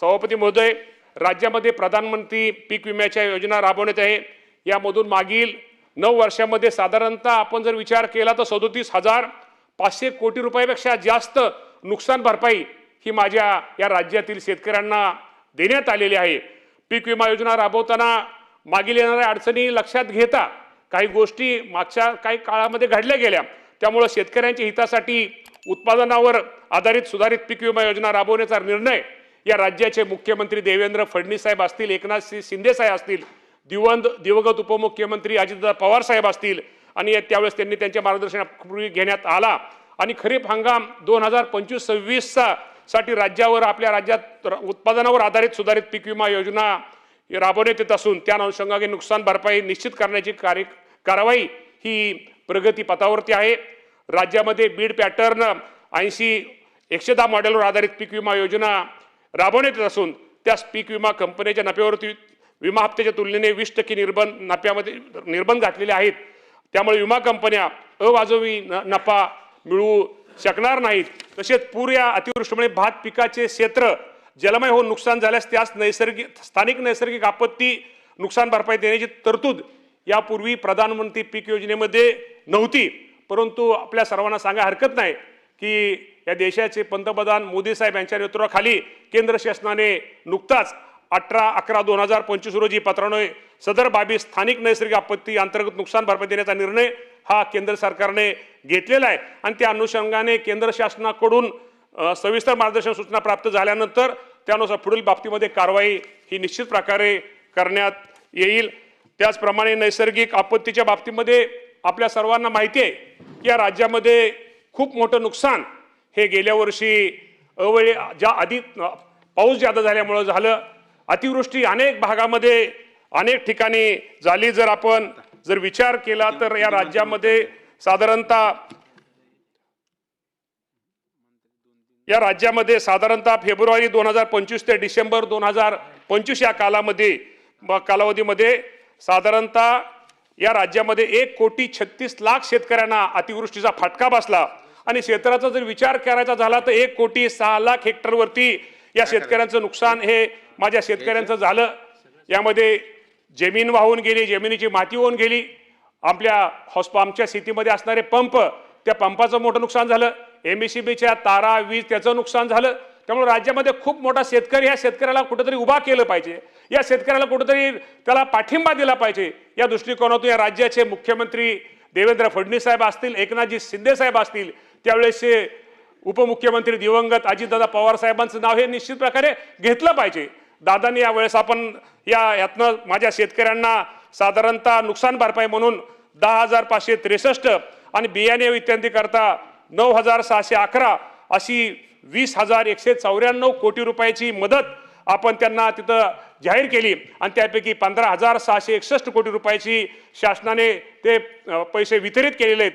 सभापती महोदय, राज्यामध्ये प्रधानमंत्री पीक विम्याच्या योजना राबवण्यात आहे। यामधून मागील 9 वर्षांमध्ये साधारणतः आपण जर विचार केला तर 37,500 कोटी रुपयापेक्षा जास्त नुकसान भरपाई ही माझ्या या राज्यातील शेतकऱ्यांना देण्यात आलेली आहे। पीक विमा योजना राबवताना मागील येणाऱ्या अडचणी लक्षात घेता काही गोष्टी मागच्या काही काळामध्ये घडल्या गेल्या, त्यामुळे शेतकऱ्यांच्या हितासाठी उत्पादनावर आधारित सुधारित पीक विमा योजना राबवण्याचा निर्णय या राज्याचे मुख्यमंत्री देवेंद्र फडणवीस साहेब असतील, एकनाथ शिंदे साहेब असतील, दिवंगत उपमुख्यमंत्री अजितदादा पवार साहेब असतील आणि त्यावेळेस त्यांनी त्यांच्या मार्गदर्शनापूर्वी घेण्यात आला आणि खरीप हंगाम 2025-26 साठी राज्यावर आपल्या राज्यात उत्पादनावर आधारित सुधारित पीक विमा योजना राबवण्यात येत असून त्या अनुषंगाने नुकसान भरपाई निश्चित करण्याची कारवाई ही प्रगती पथावरती आहे। राज्यामध्ये बीड पॅटर्न 80-110 मॉडेलवर आधारित पीक विमा योजना राबवण्यात येत असून त्यास पीक विमा कंपन्यांच्या नफ्यावरती विमा हप्त्याच्या तुलनेने 20% निर्बंध घातलेले आहेत। त्यामुळे विमा कंपन्या अवाजवी नफा मिळवू शकणार नाहीत। तसेच पूर या अतिवृष्टीमुळे भात पिकाचे क्षेत्र जलमय होऊन नुकसान झाल्यास त्यास स्थानिक नैसर्गिक आपत्ती नुकसान भरपाई देण्याची तरतूद यापूर्वी प्रधानमंत्री पीक योजनेमध्ये नव्हती, परंतु आपल्या सर्वांना सांगा हरकत नाही की या देशाचे पंतप्रधान मोदी साहेब यांच्या नेतृत्वाखाली केंद्र शासनाने नुकताच 18/11/2025 रोजी पत्रान्वये सदर बाबी स्थानिक नैसर्गिक आपत्ती अंतर्गत नुकसान भरपाई देण्याचा निर्णय हा केंद्र सरकारने घेतलेला आहे आणि त्या अनुषंगाने केंद्र शासनाकडून सविस्तर मार्गदर्शन सूचना प्राप्त झाल्यानंतर त्यानुसार पुढील बाबतीमध्ये कारवाई ही निश्चित प्रकारे करण्यात येईल। त्याचप्रमाणे नैसर्गिक आपत्तीच्या बाबतीमध्ये आपल्या सर्वांना माहिती आहे की या राज्यामध्ये खूप मोठं नुकसान हे गेल्या वर्षी आधी पाऊस जादा झाल्यामुळे झालं। अतिवृष्टी अनेक भागामध्ये अनेक ठिकाणी झाली। जर विचार केला तर या राज्यामध्ये साधारणतः फेब्रुवारी 2025 ते डिसेंबर 2025 या कालावधीमध्ये साधारणतः या राज्यामध्ये 1,36,00,000 शेतकऱ्यांना अतिवृष्टीचा फटका बसला आणि क्षेत्राचा जर विचार करायचा झाला तर 1,06,00,000 हेक्टरवरती या शेतकऱ्यांचं नुकसान हे माझ्या शेतकऱ्यांचं झालं। यामध्ये जमीन वाहून गेली, जमिनीची माती वाहून गेली, आमच्या शेतीमध्ये असणारे पंप त्या पंपाचं मोठं नुकसान झालं, MSCBच्या तारा वीज त्याचं नुकसान झालं। त्यामुळे राज्यामध्ये खूप मोठा शेतकरी ह्या शेतकऱ्याला कुठेतरी उभा केलं पाहिजे, या शेतकऱ्याला कुठेतरी त्याला पाठिंबा दिला पाहिजे। या दृष्टिकोनातून या राज्याचे मुख्यमंत्री देवेंद्र फडणवीस साहेब असतील, एकनाथजी शिंदे साहेब असतील, त्यावेळेसचे उपमुख्यमंत्री दिवंगत अजितदादा पवार साहेबांचं नाव हे निश्चित प्रकारे घेतलं पाहिजे। दादांनी यावेळेस आपण यातनं माझ्या शेतकऱ्यांना साधारणतः नुकसान भरपाई म्हणून 10,563 आणि बियाणे इत्यादी करता 9,611 अशी 20,194 कोटी रुपयाची मदत आपण त्यांना तिथं जाहीर केली आणि त्यापैकी 15,661 कोटी रुपयाची शासनाने ते पैसे वितरित केलेले आहेत।